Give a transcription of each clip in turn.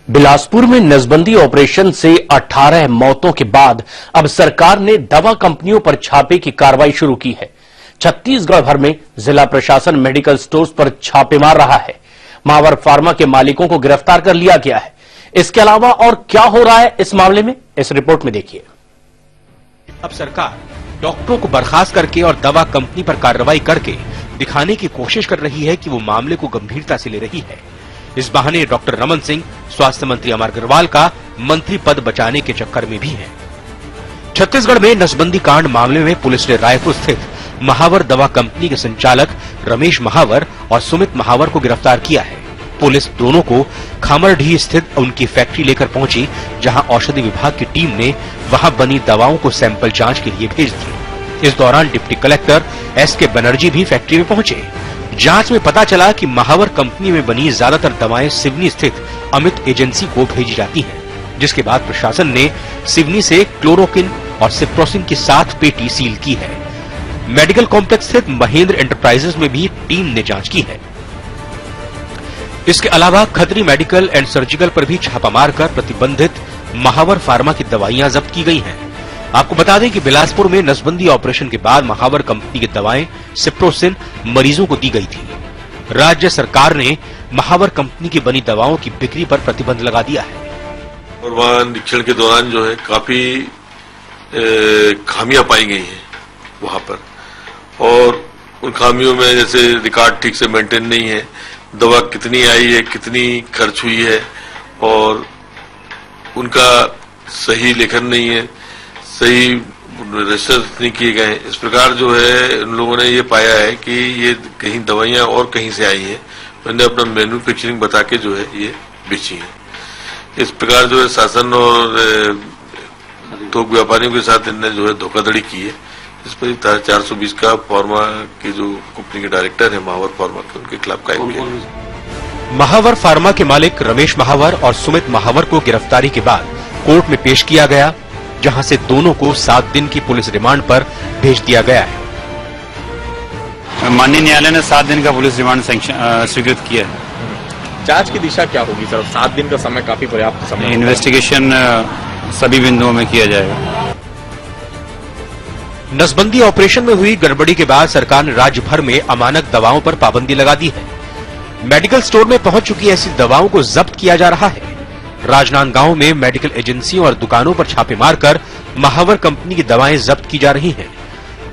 बिलासपुर में नसबंदी ऑपरेशन से 18 मौतों के बाद अब सरकार ने दवा कंपनियों पर छापे की कार्रवाई शुरू की है। छत्तीसगढ़ भर में जिला प्रशासन मेडिकल स्टोर्स पर छापे मार रहा है। महावर फार्मा के मालिकों को गिरफ्तार कर लिया गया है। इसके अलावा और क्या हो रहा है इस मामले में, इस रिपोर्ट में देखिए। अब सरकार डॉक्टरों को बर्खास्त करके और दवा कंपनी पर कार्रवाई करके दिखाने की कोशिश कर रही है कि वो मामले को गंभीरता से ले रही है। इस बहाने डॉक्टर रमन सिंह स्वास्थ्य मंत्री अमर अग्रवाल का मंत्री पद बचाने के चक्कर में भी हैं। छत्तीसगढ़ में नसबंदी कांड मामले में पुलिस ने रायपुर स्थित महावर दवा कंपनी के संचालक रमेश महावर और सुमित महावर को गिरफ्तार किया है। पुलिस दोनों को खामरडीह स्थित उनकी फैक्ट्री लेकर पहुंची, जहां औषधि विभाग की टीम ने वहां बनी दवाओं को सैंपल जांच के लिए भेज दिए। इस दौरान डिप्टी कलेक्टर एसके बनर्जी भी फैक्ट्री में पहुंचे। जांच में पता चला कि महावर कंपनी में बनी ज्यादातर दवाएं सिवनी स्थित अमित एजेंसी को भेजी जाती हैं, जिसके बाद प्रशासन ने सिवनी से क्लोरोक्विन और सिप्रोसिन की 7 पेटी सील की है। मेडिकल कॉम्प्लेक्स स्थित महेंद्र एंटरप्राइजेस में भी टीम ने जांच की है। इसके अलावा खत्री मेडिकल एंड सर्जिकल पर भी छापा मारकर प्रतिबंधित महावर फार्मा की दवाइयां जब्त की गई हैं। आपको बता दें कि बिलासपुर में नसबंदी ऑपरेशन के बाद महावर कंपनी की दवाएं सिप्रोसिन मरीजों को दी गई थी। राज्य सरकार ने महावर कंपनी की बनी दवाओं की बिक्री पर प्रतिबंध लगा दिया है। और वहां निरीक्षण के दौरान जो है काफी खामियां पाई गई हैं वहां पर, और उन खामियों में जैसे रिकॉर्ड ठीक से मेंटेन नहीं है, दवा कितनी आई है, कितनी खर्च हुई है, और उनका सही लेखन नहीं है, सही रिसर्च नहीं किए गए। इस प्रकार जो है उन लोगों ने ये पाया है कि ये कहीं दवाइयां और कहीं से आई हैं। मैंने अपना मैन्युफैक्चरिंग बता के जो है ये बेची है। इस प्रकार जो है शासन और थोक व्यापारियों के साथ इनने जो है धोखाधड़ी की है। इस पर 420 का फार्मा के जो कंपनी के डायरेक्टर है महावर फार्मा के, उनके खिलाफ कार्रवाई की। महावर फार्मा के मालिक रमेश महावर और सुमित महावर को गिरफ्तारी के बाद कोर्ट में पेश किया गया, जहां से दोनों को 7 दिन की पुलिस रिमांड पर भेज दिया गया है। माननीय न्यायालय ने 7 दिन का पुलिस रिमांड स्वीकृत किया है। जांच की दिशा क्या होगी सर? 7 दिन का समय काफी पर्याप्त समय। इन्वेस्टिगेशन सभी बिंदुओं में किया जाएगा। नसबंदी ऑपरेशन में हुई गड़बड़ी के बाद सरकार ने राज्य भर में अमानक दवाओं पर पाबंदी लगा दी है। मेडिकल स्टोर में पहुंच चुकी ऐसी दवाओं को जब्त किया जा रहा है। राजनांदगांव में मेडिकल एजेंसियों और दुकानों पर छापे मारकर महावर कंपनी की दवाएं जब्त की जा रही हैं।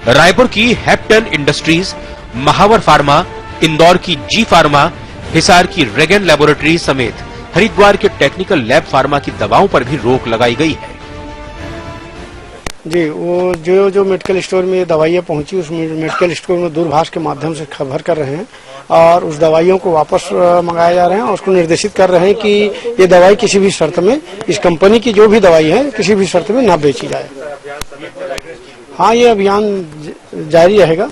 रायपुर की हैप्टन इंडस्ट्रीज, महावर फार्मा, इंदौर की जी फार्मा, हिसार की रेगन लैबोरेटरी समेत हरिद्वार के टेक्निकल लैब फार्मा की दवाओं पर भी रोक लगाई गई है। जी, वो जो मेडिकल स्टोर में दवाइयाँ पहुंची, उस मेडिकल स्टोर में दूरभाष के माध्यम से खबर कर रहे हैं और उस दवाइयों को वापस मंगाए जा रहे हैं और उसको निर्देशित कर रहे हैं कि ये दवाई किसी भी शर्त में, इस कंपनी की जो भी दवाई है, किसी भी शर्त में ना बेची जाए। हाँ, ये अभियान जारी रहेगा,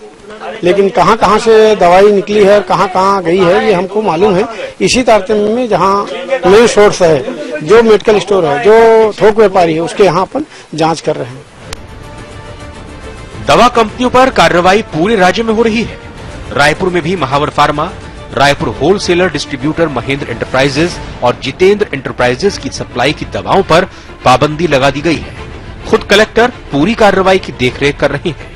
लेकिन कहाँ से दवाई निकली है और कहाँ गई है ये हमको मालूम है। इसी तारतम्य में जहाँ मेन सोर्स है, जो मेडिकल स्टोर है, जो थोक व्यापारी है, उसके यहाँ अपन जांच कर रहे हैं। दवा कंपनियों पर कार्रवाई पूरे राज्य में हो रही है। रायपुर में भी Mahavar pharma, Raipur wholesaler distributor Mahendra enterprises और जितेंद्र एंटरप्राइजेस की सप्लाई की दवाओं पर पाबंदी लगा दी गई है। खुद कलेक्टर पूरी कार्रवाई की देखरेख कर रही हैं।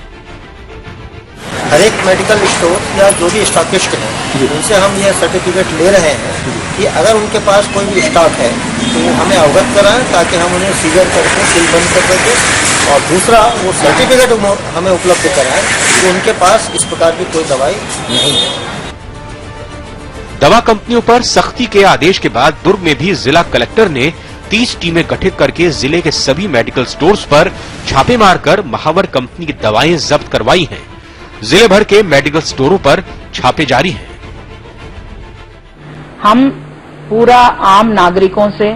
हर एक मेडिकल स्टोर या जो भी स्टॉकिस्ट है, उनसे हम यह सर्टिफिकेट ले रहे हैं कि अगर उनके पास कोई भी स्टॉक है तो वो हमें अवगत कराएं, ताकि हम उन्हें सीजर करके सील बंद कर सकें। और दूसरा, वो सर्टिफिकेट हमें उपलब्ध कराएं कि उनके पास इस प्रकार की कोई दवाई नहीं है। दवा कंपनियों पर सख्ती के आदेश के बाद दुर्ग में भी जिला कलेक्टर ने 30 टीमें गठित करके जिले के सभी मेडिकल स्टोर्स पर छापे मारकर महावर कंपनी की दवाएं जब्त करवाई हैं। जिले भर के मेडिकल स्टोरों पर छापे जारी हैं। हम पूरा आम नागरिकों से,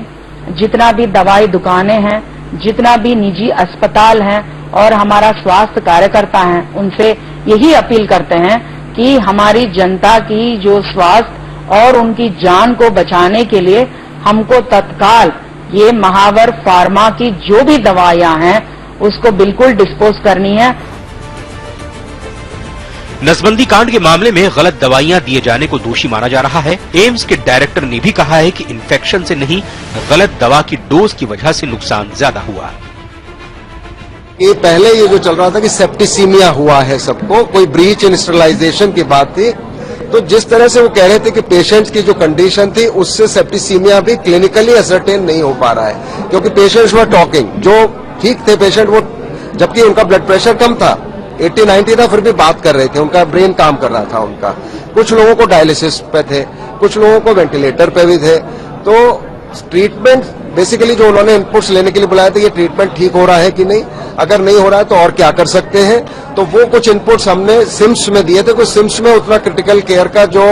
जितना भी दवाई दुकानें हैं, जितना भी निजी अस्पताल हैं और हमारा स्वास्थ्य कार्यकर्ता हैं, उनसे यही अपील करते हैं कि हमारी जनता की जो स्वास्थ्य और उनकी जान को बचाने के लिए हमको तत्काल ये महावर फार्मा की जो भी दवाइयां हैं उसको बिल्कुल डिस्पोज करनी है। नसबंदी कांड के मामले में गलत दवाइयां दिए जाने को दोषी माना जा रहा है। एम्स के डायरेक्टर ने भी कहा है कि इन्फेक्शन से नहीं, गलत दवा की डोज की वजह से नुकसान ज्यादा हुआ। ये पहले ये जो चल रहा था कि सेप्टिसीमिया हुआ है सबको, कोई ब्रीच इन स्टरलाइजेशन की बात थी, तो जिस तरह से वो कह रहे थे कि पेशेंट्स की जो कंडीशन थी उससे सेप्टिसीमिया भी क्लिनिकली असरटेन नहीं हो पा रहा है, क्योंकि पेशेंट्स वर टॉकिंग, जो ठीक थे पेशेंट वो, जबकि उनका ब्लड प्रेशर कम था, 80-90 था, फिर भी बात कर रहे थे, उनका ब्रेन काम कर रहा था उनका। कुछ लोगों को डायलिसिस पे थे, कुछ लोगों को वेंटिलेटर पे भी थे। तो ट्रीटमेंट बेसिकली जो उन्होंने इनपुट्स लेने के लिए बुलाया था, ये ट्रीटमेंट ठीक हो रहा है कि नहीं, अगर नहीं हो रहा है तो और क्या कर सकते हैं, तो वो कुछ इनपुट्स हमने सिम्स में दिए थे। कुछ सिम्स में उतना क्रिटिकल केयर का जो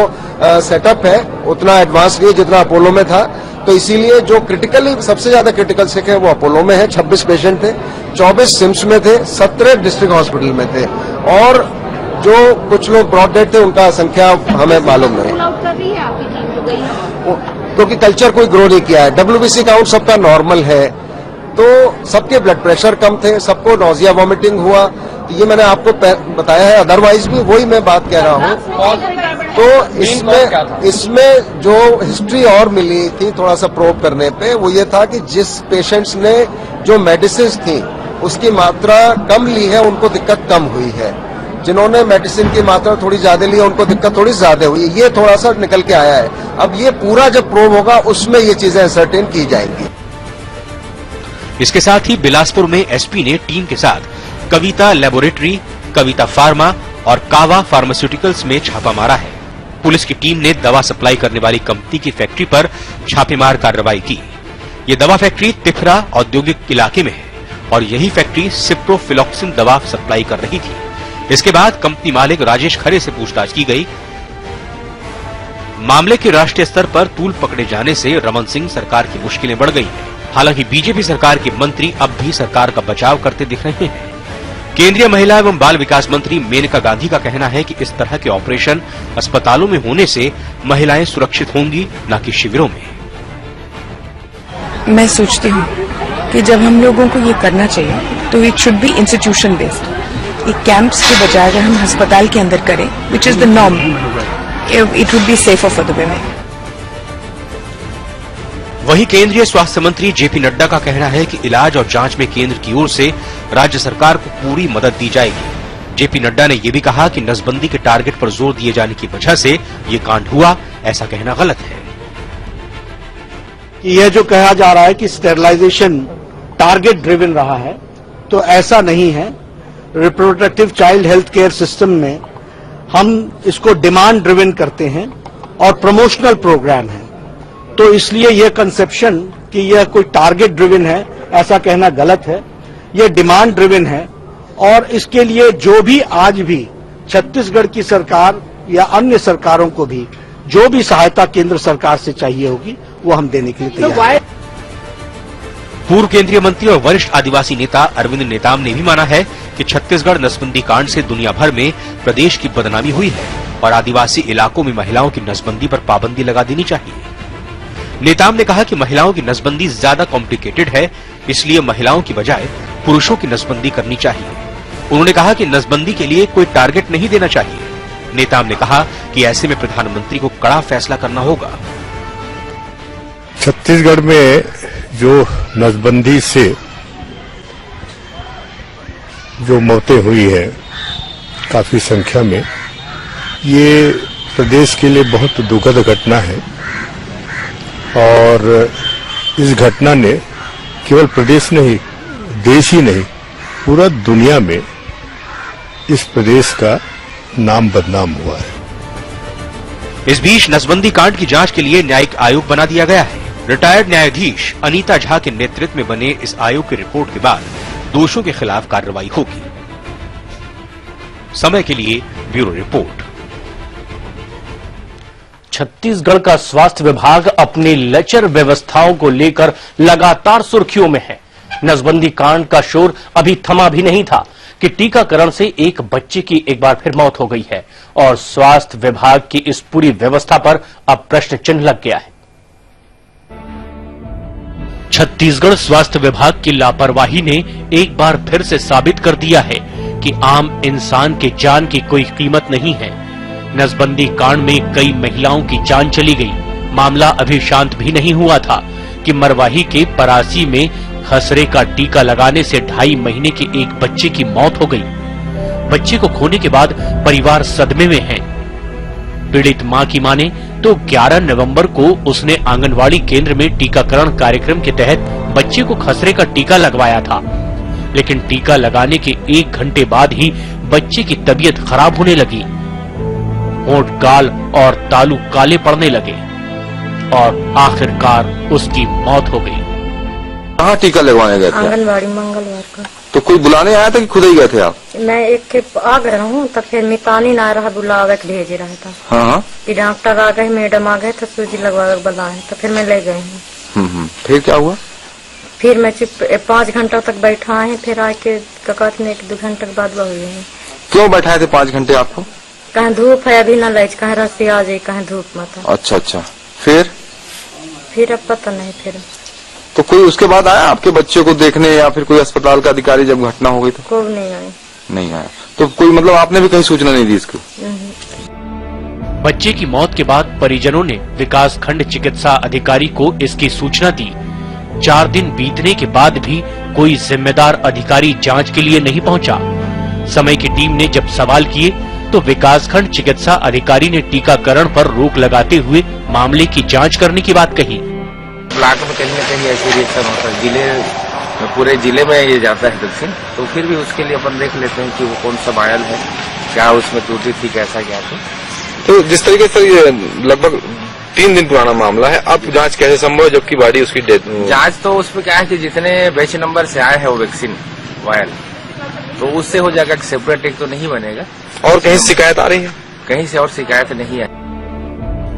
सेटअप है उतना एडवांस नहीं जितना अपोलो में था, तो इसीलिए जो क्रिटिकली सबसे ज्यादा क्रिटिकल सिक है वो अपोलो में है। 26 पेशेंट थे, 24 सिम्स में थे, 17 डिस्ट्रिक्ट हॉस्पिटल में थे, और जो कुछ लोग ब्रॉड डेड थे उनका संख्या हमें मालूम नहीं, क्योंकि कल्चर कोई ग्रो नहीं किया है। WBC काउंट सबका नॉर्मल है, तो सबके ब्लड प्रेशर कम थे, सबको नोजिया वॉमिटिंग हुआ, तो ये मैंने आपको बताया है। अदरवाइज भी वही मैं बात कह रहा हूँ। तो इसमें जो हिस्ट्री और मिली थी थोड़ा सा प्रोब करने पे, वो ये था कि जिस पेशेंट्स ने जो मेडिसिन थी उसकी मात्रा कम ली है उनको दिक्कत कम हुई है, जिन्होंने मेडिसिन की मात्रा थोड़ी ज्यादा ली है उनको दिक्कत थोड़ी ज्यादा हुई है। ये थोड़ा सा निकल के आया है। अब ये पूरा जब प्रोब होगा उसमें ये चीजें सर्टेन की जाएंगी। इसके साथ ही बिलासपुर में एसपी ने टीम के साथ कविता लेबोरेटरी, कविता फार्मा और कावा फार्मास्यूटिकल्स में छापा मारा है। पुलिस की टीम ने दवा सप्लाई करने वाली कंपनी की फैक्ट्री पर छापेमार कार्रवाई की। ये दवा फैक्ट्री तिफरा औद्योगिक इलाके में है और यही फैक्ट्री सिप्रोफिलॉक्सिन दवा सप्लाई कर रही थी। इसके बाद कंपनी मालिक राजेश खरे से पूछताछ की गई। मामले के राष्ट्रीय स्तर पर तूल पकड़े जाने से रमन सिंह सरकार की मुश्किलें बढ़ गई हैं। हालांकि बीजेपी सरकार के मंत्री अब भी सरकार का बचाव करते दिख रहे हैं। केंद्रीय महिला एवं बाल विकास मंत्री मेनका गांधी का कहना है कि इस तरह के ऑपरेशन अस्पतालों में होने से महिलाएं सुरक्षित होंगी, न कि शिविरों में। मैं सोचती हूँ कि जब हम लोगों को ये करना चाहिए तो it should be institution based. ये कैंप्स के बजाय अगर हम अस्पताल के अंदर करें, which is the norm, it would be safer for the women. वहीं केंद्रीय स्वास्थ्य मंत्री जेपी नड्डा का कहना है कि इलाज और जांच में केंद्र की ओर से राज्य सरकार को पूरी मदद दी जाएगी। जेपी नड्डा ने यह भी कहा कि नसबंदी के टारगेट पर जोर दिए जाने की वजह से ये कांड हुआ, ऐसा कहना गलत है। यह जो कहा जा रहा है कि स्टेरिलाइजेशन टारगेट ड्रिवन रहा है, तो ऐसा नहीं है। Reproductive child health care system में हम इसको डिमांड ड्रिवन करते हैं और प्रमोशनल प्रोग्राम है, तो इसलिए यह कंसेप्शन कि यह कोई टारगेट ड्रिवन है, ऐसा कहना गलत है। यह डिमांड ड्रिवन है और इसके लिए जो भी आज भी छत्तीसगढ़ की सरकार या अन्य सरकारों को भी जो भी सहायता केंद्र सरकार से चाहिए होगी वो हम देने के लिए तैयार हैं। पूर्व केंद्रीय मंत्री और वरिष्ठ आदिवासी नेता अरविंद नेताम ने भी माना है कि छत्तीसगढ़ नसबंदी कांड से दुनिया भर में प्रदेश की बदनामी हुई है और आदिवासी इलाकों में महिलाओं की नसबंदी पर पाबंदी लगा देनी चाहिए। नेताम ने कहा कि महिलाओं की नसबंदी ज्यादा कॉम्प्लिकेटेड है, इसलिए महिलाओं की बजाय पुरुषों की नसबंदी करनी चाहिए। उन्होंने कहा कि नसबंदी के लिए कोई टारगेट नहीं देना चाहिए। नेताम ने कहा कि ऐसे में प्रधानमंत्री को कड़ा फैसला करना होगा। छत्तीसगढ़ में जो नसबंदी से जो मौतें हुई है काफी संख्या में, ये प्रदेश के लिए बहुत दुखद घटना है और इस घटना ने केवल प्रदेश नहीं, देश ही नहीं, पूरा दुनिया में इस प्रदेश का नाम बदनाम हुआ है। इस बीच नसबंदी कांड की जांच के लिए न्यायिक आयोग बना दिया गया है। रिटायर्ड न्यायाधीश अनीता झा के नेतृत्व में बने इस आयोग की रिपोर्ट के बाद दोषियों के खिलाफ कार्रवाई होगी। समय के लिए ब्यूरो रिपोर्ट। छत्तीसगढ़ का स्वास्थ्य विभाग अपनी लचर व्यवस्थाओं को लेकर लगातार सुर्खियों में है। नसबंदी कांड का शोर अभी थमा भी नहीं था कि टीकाकरण से एक बच्चे की एक बार फिर मौत हो गई है और स्वास्थ्य विभाग की इस पूरी व्यवस्था पर अब प्रश्न चिन्ह लग गया है। छत्तीसगढ़ स्वास्थ्य विभाग की लापरवाही ने एक बार फिर से साबित कर दिया है कि आम इंसान के जान की कोई कीमत नहीं है। नसबंदी कांड में कई महिलाओं की जान चली गई। मामला अभी शांत भी नहीं हुआ था कि मरवाही के परासी में खसरे का टीका लगाने से 2.5 महीने के एक बच्चे की मौत हो गई। बच्चे को खोने के बाद परिवार सदमे में है। पीड़ित मां की माने तो 11 नवंबर को उसने आंगनवाड़ी केंद्र में टीकाकरण कार्यक्रम के तहत बच्चे को खसरे का टीका लगवाया था, लेकिन टीका लगाने के 1 घंटे बाद ही बच्चे की तबीयत खराब होने लगी। होंठ, गाल और तालू काले पड़ने लगे और आखिरकार उसकी मौत हो गई। कहाँ टीका लगवाने गए थे? आंगनबाड़ी मंगलवार को। तो कोई बुलाने आया था कि खुद ही गए थे आप? मैं एक के आ गया हूँ, तब फिर मितानी ना रहा, बुला के भेज रहा था। हाँ। कि डॉक्टर आ गए, मैडम आ गए तो सूजी लगवा कर बुलाए, तो फिर मैं ले गई हूँ। फिर क्या हुआ? फिर मैं 5 घंटा तक बैठा है, फिर आके ककत ने 1-2 घंटे के बाद वही है। क्यों बैठाए थे 5 घंटे आपको? कहीं धूप है अभी न लज, कहीं रस्सी आ जाये, कहीं धूप मत। अच्छा। फिर अब पता नहीं। फिर तो कोई उसके बाद आया आपके बच्चे को देखने, या फिर कोई अस्पताल का अधिकारी जब घटना हो गई तो? कोई नहीं आया। तो कोई मतलब आपने भी कहीं सूचना नहीं दी इसकी? बच्चे की मौत के बाद परिजनों ने विकास खंड चिकित्सा अधिकारी को इसकी सूचना दी। 4 दिन बीतने के बाद भी कोई जिम्मेदार अधिकारी जांच के लिए नहीं पहुंचा। समय की टीम ने जब सवाल किए तो विकासखंड चिकित्सा अधिकारी ने टीकाकरण पर रोक लगाते हुए मामले की जांच करने की बात कही। ब्लॉक में कहीं न कहीं ऐसे रिएक्शन होता है, जिले में, पूरे जिले में ये जाता है वैक्सीन, तो फिर भी उसके लिए अपन देख लेते हैं कि वो कौन सा वायल है, क्या उसमें त्रुटि थी, कैसा क्या था। तो जिस तरीके से ये लगभग 3 दिन पुराना मामला है, अब जांच कैसे संभव है जबकि बॉडी उसकी डेथ? जांच तो उसमें क्या है कि जितने बैच नंबर से आए हैं वो वैक्सीन वायल, तो उससे हो जाएगा कि सेपरेट एक तो नहीं बनेगा। और कहीं शिकायत आ रही है? कहीं से और शिकायत नहीं है।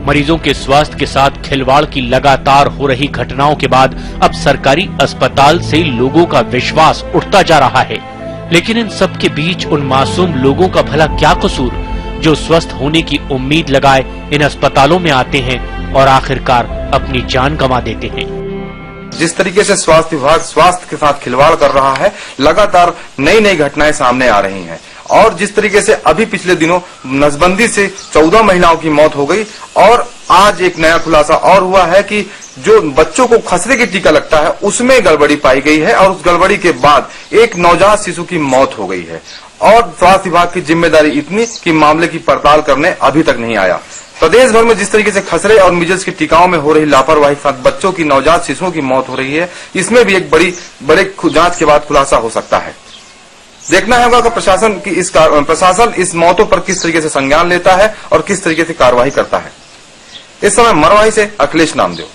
मरीजों के स्वास्थ्य के साथ खिलवाड़ की लगातार हो रही घटनाओं के बाद अब सरकारी अस्पताल से लोगों का विश्वास उठता जा रहा है, लेकिन इन सब के बीच उन मासूम लोगों का भला क्या कसूर जो स्वस्थ होने की उम्मीद लगाए इन अस्पतालों में आते हैं और आखिरकार अपनी जान गंवा देते हैं। जिस तरीके से स्वास्थ्य विभाग स्वास्थ्य के साथ खिलवाड़ कर रहा है, लगातार नई घटनाएं सामने आ रही हैं, और जिस तरीके से अभी पिछले दिनों नसबंदी से 14 महिलाओं की मौत हो गई, और आज एक नया खुलासा और हुआ है कि जो बच्चों को खसरे की टीका लगता है उसमें गड़बड़ी पाई गई है, और उस गड़बड़ी के बाद एक नवजात शिशु की मौत हो गई है। और स्वास्थ्य विभाग की जिम्मेदारी इतनी कि मामले की पड़ताल करने अभी तक नहीं आया। प्रदेश भर में जिस तरीके से खसरे और मिजल्स के टीकाओं में हो रही लापरवाही के साथ बच्चों की, नवजात शिशुओं की मौत हो रही है, इसमें भी एक बड़े जांच के बाद खुलासा हो सकता है। देखना होगा कि प्रशासन इस मौतों पर किस तरीके से संज्ञान लेता है और किस तरीके से कार्रवाई करता है। इस समय मरवाही से अखिलेश नामदेव।